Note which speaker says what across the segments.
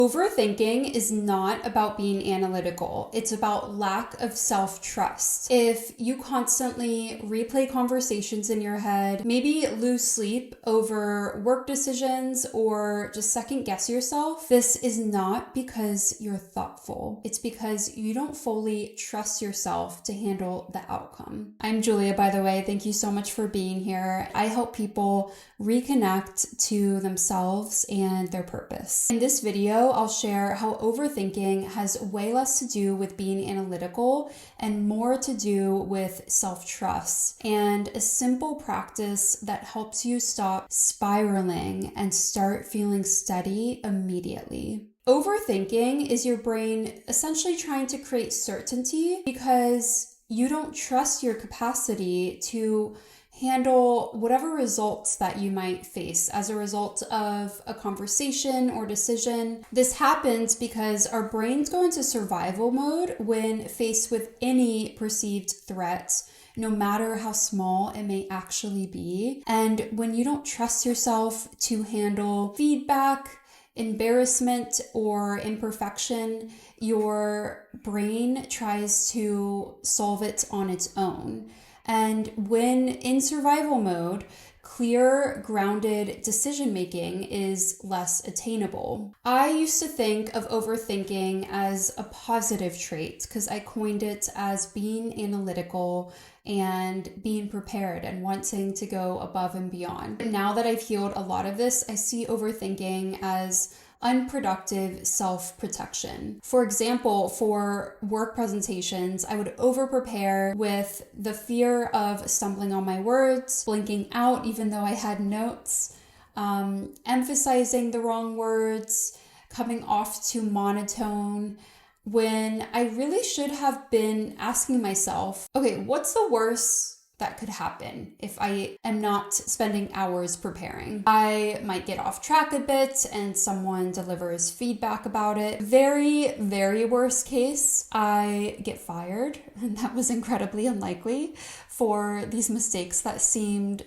Speaker 1: Overthinking is not about being analytical. It's about lack of self-trust. If you constantly replay conversations in your head, maybe lose sleep over work decisions or just second guess yourself, this is not because you're thoughtful. It's because you don't fully trust yourself to handle the outcome. I'm Julia, by the way. Thank you so much for being here. I help people reconnect to themselves and their purpose. In this video, I'll share how overthinking has way less to do with being analytical and more to do with self-trust, and a simple practice that helps you stop spiraling and start feeling steady immediately. Overthinking is your brain essentially trying to create certainty because you don't trust your capacity to handle whatever results that you might face as a result of a conversation or decision. This happens because our brains go into survival mode when faced with any perceived threat, no matter how small it may actually be. And when you don't trust yourself to handle feedback, embarrassment, or imperfection, your brain tries to solve it on its own. And when in survival mode, clear, grounded decision-making is less attainable. I used to think of overthinking as a positive trait because I coined it as being analytical and being prepared and wanting to go above and beyond. But now that I've healed a lot of this, I see overthinking as unproductive self-protection. For example, for work presentations, I would over-prepare with the fear of stumbling on my words, blinking out even though I had notes, emphasizing the wrong words, coming off too monotone, when I really should have been asking myself, okay, what's the worst that could happen if I am not spending hours preparing? I might get off track a bit and someone delivers feedback about it. Very, very worst case, I get fired. And that was incredibly unlikely for these mistakes that seemed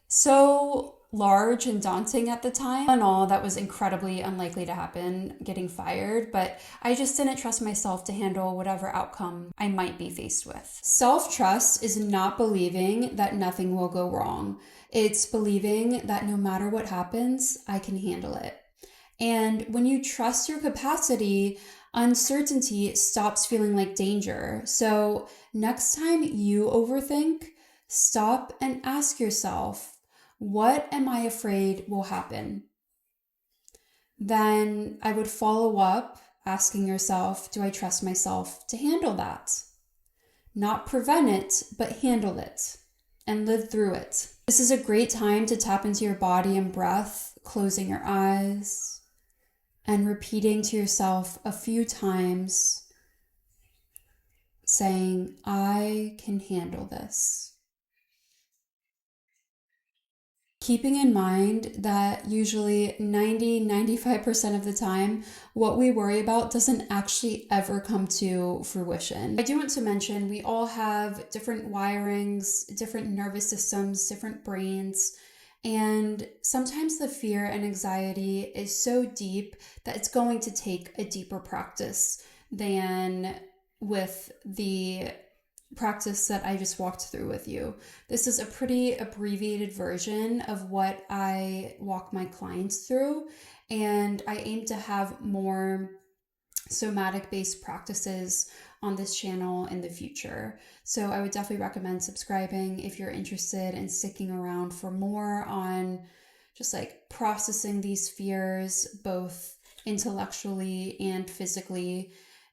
Speaker 1: so large and daunting at the time. And all, that was incredibly unlikely to happen, getting fired, but I just didn't trust myself to handle whatever outcome I might be faced with. Self-trust is not believing that nothing will go wrong. It's believing that no matter what happens, I can handle it. And when you trust your capacity, uncertainty stops feeling like danger. So next time you overthink, stop and ask yourself, what am I afraid will happen? Then I would follow up asking yourself, do I trust myself to handle that? Not prevent it, but handle it and live through it. This is a great time to tap into your body and breath, closing your eyes and repeating to yourself a few times, saying, I can handle this. Keeping in mind that usually 90-95% of the time, what we worry about doesn't actually ever come to fruition. I do want to mention we all have different wirings, different nervous systems, different brains, and sometimes the fear and anxiety is so deep that it's going to take a deeper practice than with the practice that I just walked through with you. This is a pretty abbreviated version of what I walk my clients through, and I aim to have more somatic-based practices on this channel in the future. So I would definitely recommend subscribing if you're interested in sticking around for more on just like processing these fears, both intellectually and physically,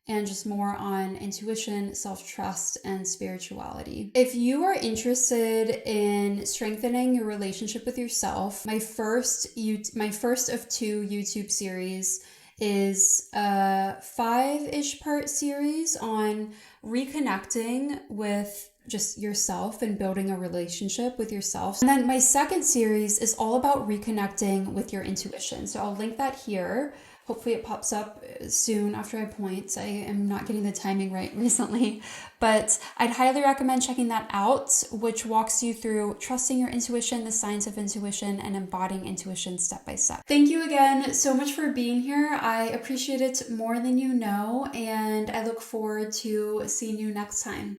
Speaker 1: and just more on intuition, self-trust, and spirituality. If you are interested in strengthening your relationship with yourself, my first of 2 YouTube series is a 5-ish part series on reconnecting with just yourself and building a relationship with yourself. And then my second series is all about reconnecting with your intuition. So I'll link that here Hopefully it pops up soon after I point. I am not getting the timing right recently, but I'd highly recommend checking that out, which walks you through trusting your intuition, the science of intuition, and embodying intuition step by step. Thank you again so much for being here. I appreciate it more than you know, and I look forward to seeing you next time.